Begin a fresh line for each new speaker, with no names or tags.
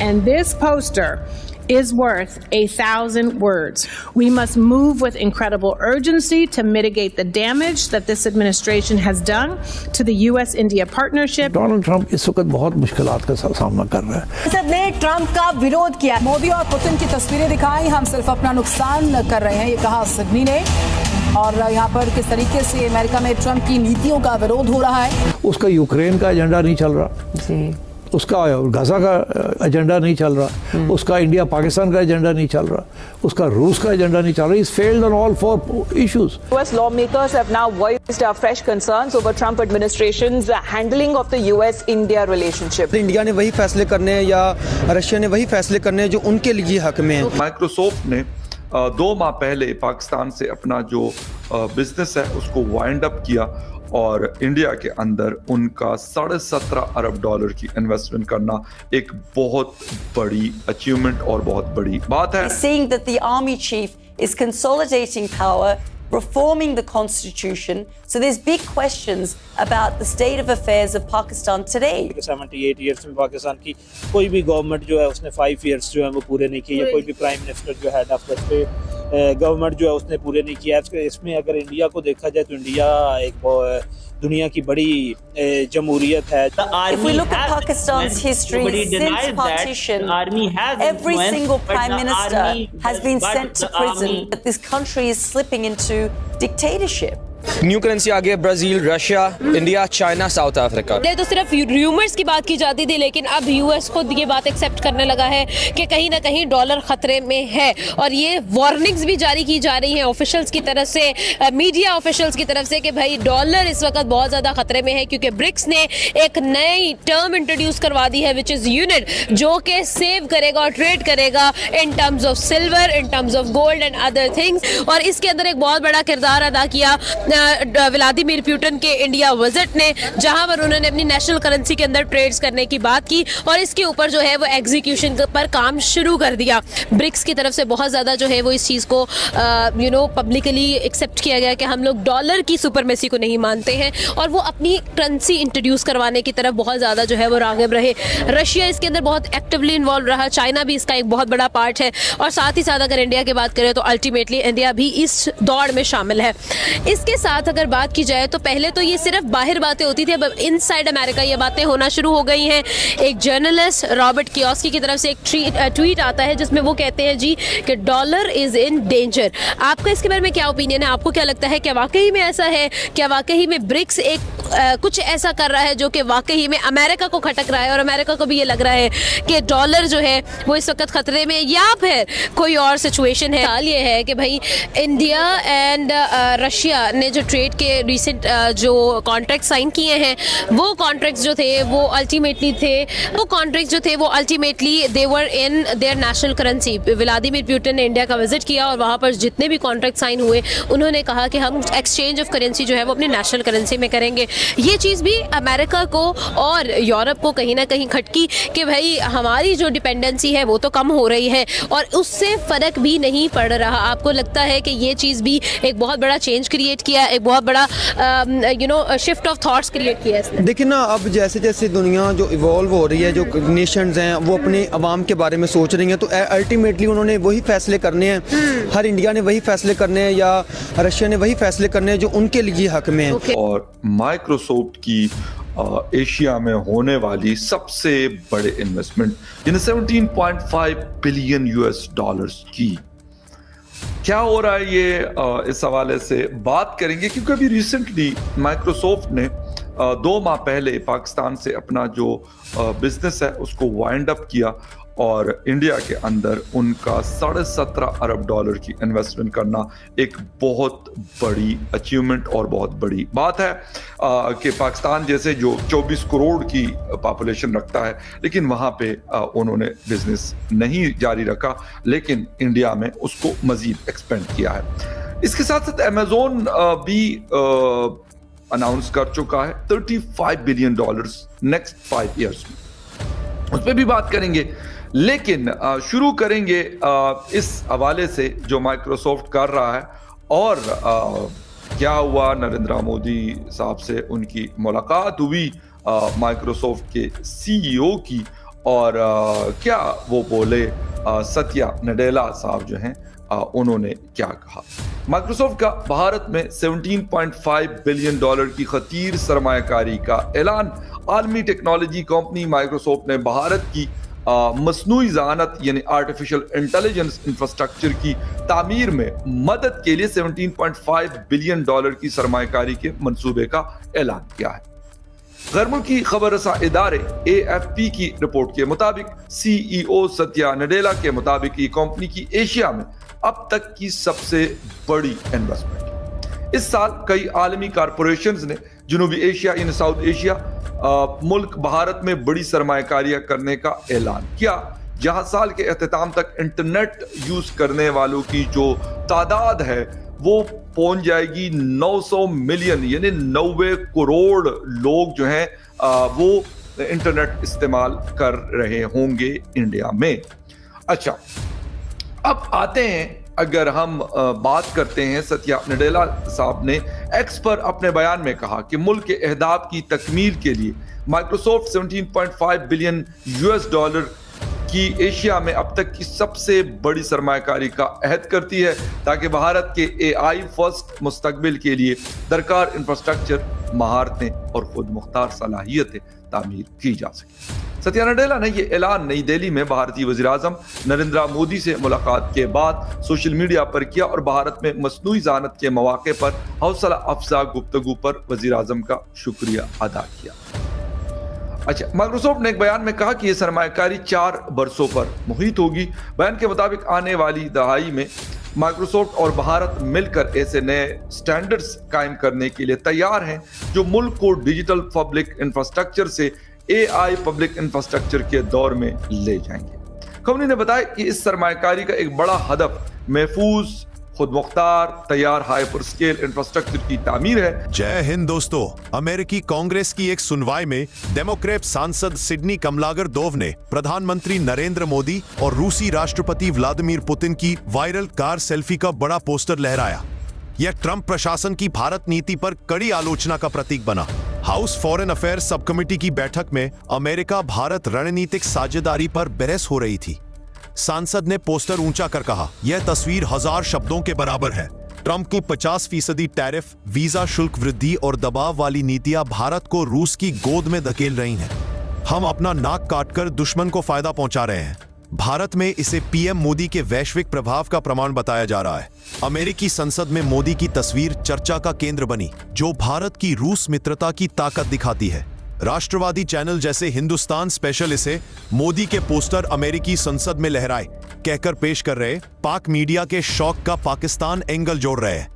And this poster is worth 1,000 words. We must move with incredible urgency to mitigate the damage that this administration has done to the US-India partnership.
Donald Trump इस वक्त बहुत मुश्किलात का सामना कर रहा है।
संसद ने ट्रंप का विरोध किया। मोदी और पुतिन की तस्वीरें दिखाई, हम सिर्फ अपना नुकसान कर रहे हैं, ये कहा सिडनी ने। और यहाँ पर किस तरीके से अमेरिका में ट्रंप की नीतियों का विरोध हो रहा है।
उसका यूक्रेन का एजेंडा नहीं चल रहा जी, उसका गाजा का एजेंडा नहीं चल रहा, उसका इंडिया पाकिस्तान का एजेंडा नहीं चल रहा, उसका रूस का एजेंडा नहीं चल रहा. He's failed on all four issues.
US lawmakers have now voiced fresh concerns over Trump administration's handling of the US-India relationship.
India ने वही फैसले करने हैं या रशिया ने वही फैसले करने हैं जो उनके लिए हक में है.
माइक्रोसॉफ्ट ने 2 माह पहले पाकिस्तान से अपना जो बिजनेस है उसको वाइंड अप किया और इंडिया के अंदर उनका $17.5 अरब की इन्वेस्टमेंट करना एक बहुत बड़ी अचीवमेंट और बहुत बड़ी बात है.
Seeing that the army chief is consolidating power, reforming the constitution, so there's big questions about the state of affairs of Pakistan today.
78 years में पाकिस्तान की कोई भी गवर्नमेंट जो है उसने 5 years जो है वो पूरे नहीं किए, या कोई भी प्राइम मिनिस्टर जो हेड ऑफ द गवर्नमेंट जो है उसने पूरे नहीं किया. इसमें अगर इंडिया को देखा जाए तो इंडिया एक दुनिया की बड़ी जमहूरियत है.
If we look at Pakistan's history since partition, every single prime minister has been sent to prison. But this country is slipping into dictatorship.
New currency आ गया Brazil, Russia, India, China, South Africa.
तो सिर्फ rumours की बात की जाती थी, लेकिन अब यूएस खुद ये बात एक्सेप्ट करने लगा है कि कहीं ना कहीं डॉलर खतरे में है. और ये वार्निंग्स भी जारी की जा रही हैं ऑफिशियल्स की तरफ से, मीडिया ऑफिशियल्स की तरफ से, कि भाई डॉलर इस वक्त बहुत ज़्यादा खतरे में है, क्योंकि ब्रिक्स ने एक नई टर्म इंट्रोड्यूस करवा दी है विच इज़ यूनिट, जो कि सेव करेगा और ट्रेड करेगा in terms of silver, in terms of gold and other things. और इसके अंदर एक बहुत बड़ा किरदार अदा किया व्लादिमीर पुतिन के इंडिया विजिट ने, जहां पर उन्होंने अपनी नेशनल करेंसी के अंदर ट्रेड्स करने की बात की और इसके ऊपर जो है वो एग्जीक्यूशन पर काम शुरू कर दिया. ब्रिक्स की तरफ से बहुत ज़्यादा जो है वो इस चीज़ को पब्लिकली एक्सेप्ट किया गया कि हम लोग डॉलर की सुपरमेसी को नहीं मानते हैं और वो अपनी करेंसी इंट्रोड्यूस करवाने की तरफ बहुत ज़्यादा जो है वो राग़िब रहे. रशिया इसके अंदर बहुत एक्टिवली इन्वॉल्व रहा, चाइना भी इसका एक बहुत बड़ा पार्ट है, और साथ ही साथ अगर इंडिया की बात करें तो अल्टीमेटली इंडिया भी इस दौड़ में शामिल है. इसके साथ अगर बात की जाए तो पहले तो ये सिर्फ बाहर बातें होती थी, अब इनसाइड अमेरिका ये बातें होना शुरू हो गई हैं. एक जर्नलिस्ट रॉबर्ट कियोस्की की तरफ से एक ट्वीट आता है जिसमें वो कहते हैं जी कि डॉलर इज इन डेंजर. आपका इसके बारे में क्या ओपिनियन है? आपको क्या लगता है, क्या वाकई में ऐसा है? क्या वाकई में ब्रिक्स एक कुछ ऐसा कर रहा है जो कि वाकई में अमेरिका को खटक रहा है और अमेरिका को भी ये लग रहा है कि डॉलर जो है वो इस वक्त खतरे में, या फिर कोई और सिचुएशन है? हाल ये है कि भाई इंडिया एंड रशिया ने जो ट्रेड के रिसेंट जो कॉन्ट्रैक्ट साइन किए हैं, वो कॉन्ट्रैक्ट्स जो थे वो ultimately they were in their national currency. Vladimir Putin ने इंडिया का विजिट किया और वहाँ पर जितने भी कॉन्ट्रैक्ट साइन हुए उन्होंने कहा कि हम एक्सचेंज ऑफ करेंसी जो है वो अपनी नेशनल करेंसी में करेंगे. ये चीज़ भी अमेरिका को और यूरोप को कहीं ना कहीं खटकी कि भाई हमारी जो डिपेंडेंसी है वो तो कम हो रही है और उससे फ़र्क भी नहीं पड़ रहा. आपको लगता है कि ये चीज़ भी एक बहुत बड़ा चेंज क्रिएट किया, एक बहुत बड़ा शिफ्ट ऑफ थॉट्स क्रिएट किया इसने?
देखिए ना, अब जैसे जैसे दुनिया जो इवॉल्व हो रही है, जो नेशंस हैं वो अपने अवाम के बारे में सोच रही हैं, तो अल्टीमेटली उन्होंने वही फैसले करने हैं. हर इंडिया ने वही फैसले करने हैं या रशिया ने वही फैसले करने हैं जो उनके लिए हक में है.
और माइक्रोसॉफ्ट की एशिया में होने वाली सबसे बड़े इन्वेस्टमेंट यानी $17.5 बिलियन की. क्या हो रहा है ये इस हवाले से बात करेंगे, क्योंकि अभी रिसेंटली माइक्रोसॉफ्ट ने 2 माह पहले पाकिस्तान से अपना जो बिजनेस है उसको वाइंड अप किया और इंडिया के अंदर उनका $17.5 अरब की इन्वेस्टमेंट करना एक बहुत बड़ी अचीवमेंट और बहुत बड़ी बात है. कि पाकिस्तान जैसे जो 24 करोड़ की पॉपुलेशन रखता है, लेकिन वहाँ पे उन्होंने बिजनेस नहीं जारी रखा, लेकिन इंडिया में उसको मजीद एक्सपेंड किया है. इसके साथ साथ अमेजोन भी अनाउंस कर चुका है $35 बिलियन नेक्स्ट 5 ईयर्स में. उस पर भी बात करेंगे, लेकिन शुरू करेंगे इस हवाले से जो माइक्रोसॉफ्ट कर रहा है और क्या हुआ. नरेंद्र मोदी साहब से उनकी मुलाकात हुई माइक्रोसॉफ्ट के CEO की, اور کیا وہ بولے ستیا نڈیلا صاحب جو ہیں انہوں نے کیا کہا. مائکروسافٹ کا بھارت میں $17.5 بلین کی خطیر سرمایہ کاری کا اعلان. عالمی ٹیکنالوجی کمپنی مائکروسافٹ نے بھارت کی مصنوعی ذہانت یعنی آرٹیفیشل انٹیلیجنس انفراسٹرکچر کی تعمیر میں مدد کے لیے $17.5 بلین کی سرمایہ کاری کے منصوبے کا اعلان کیا ہے. غیر ملکی خبر رساں ادارے AFP کی رپورٹ کے مطابق CEO ستیا نڈیلا کے مطابق یہ کمپنی کی ایشیا میں اب تک کی سب سے بڑی انویسٹمنٹ. اس سال کئی عالمی کارپوریشنز نے جنوبی ایشیا یعنی ساؤتھ ایشیا ملک بھارت میں بڑی سرمایہ کاریاں کرنے کا اعلان کیا، جہاں سال کے اختتام تک انٹرنیٹ یوز کرنے والوں کی جو تعداد ہے وہ پہنچ جائے گی 900 ملین یعنی 90 کروڑ لوگ جو ہیں وہ انٹرنیٹ استعمال کر رہے ہوں گے انڈیا میں. اچھا اب آتے ہیں، اگر ہم بات کرتے ہیں ستیا نڈیلا صاحب نے ایکس پر اپنے بیان میں کہا کہ ملک کے اہداف کی تکمیل کے لیے مائکروسافٹ $17.5 بلین کی ایشیا میں اب تک کی سب سے بڑی سرمایہ کاری کا عہد کرتی ہے تاکہ بھارت کے AI فرسٹ مستقبل کے لیے درکار انفراسٹرکچر، مہارتیں اور خود مختار صلاحیتیں تعمیر کی جا سکیں. ستیا نڈیلا نے یہ اعلان نئی دہلی میں بھارتی وزیر اعظم نریندر مودی سے ملاقات کے بعد سوشل میڈیا پر کیا اور بھارت میں مصنوعی ذہانت کے مواقع پر حوصلہ افزا گفتگو پر وزیر اعظم کا شکریہ ادا کیا. اچھا، مائکروسافٹ نے ایک بیان میں کہا کہ یہ سرمایہ کاری 4 برسوں پر محیط ہوگی. بیان کے مطابق آنے والی دہائی میں مائکروسافٹ اور بھارت مل کر ایسے نئے سٹینڈرڈز قائم کرنے کے لیے تیار ہیں جو ملک کو ڈیجیٹل پبلک انفراسٹرکچر سے AI پبلک انفراسٹرکچر کے دور میں لے جائیں گے. کمپنی نے بتایا کہ اس سرمایہ کاری کا ایک بڑا ہدف محفوظ، خود مختار، تیار ہائپر سکیل انفراسٹرکچر کی تعمیر ہے.
جے ہند دوستو، امریکی کانگریس کی ایک سنوائی میں ڈیموکریٹ سانسد سڈنی کملاگر-دوو نے پردھان منتری نریندر مودی اور روسی راشٹرپتی ولادیمیر پوتن کی وائرل کار سیلفی کا بڑا پوسٹر لہرایا. یہ ٹرمپ پرشاسن کی بھارت نیتی پر کڑی آلوچنا کا پرتیک بنا. ہاؤس فورن افیئر سب کمیٹی کی بیٹھک میں امریکہ بھارت رننیتک ساجھیداری پر بحث ہو رہی تھی. سانسد نے پوسٹر اونچا کر کہا، یہ تصویر 1000 شبدوں کے برابر ہے. ٹرمپ کی 50% ٹیرف، ویزا شلک وردھی اور دباؤ والی نیتیاں بھارت کو روس کی گود میں دھکیل رہی ہیں. ہم اپنا ناک کاٹ کر دشمن کو فائدہ پہنچا رہے ہیں. بھارت میں اسے PM مودی کے ویشوک پربھاو کا پرمان بتایا جا رہا ہے. امریکی سنسد میں مودی کی تصویر چرچا کا کیندر بنی، جو بھارت کی روس مترتا کی طاقت دکھاتی ہے. راشٹروادی چینل جیسے ہندوستان اسپیشل اسے مودی کے پوسٹر امریکی سنسد میں لہرائے کہہ کر پیش کر رہے. پاک میڈیا کے شوق کا پاکستان اینگل جوڑ رہے ہیں.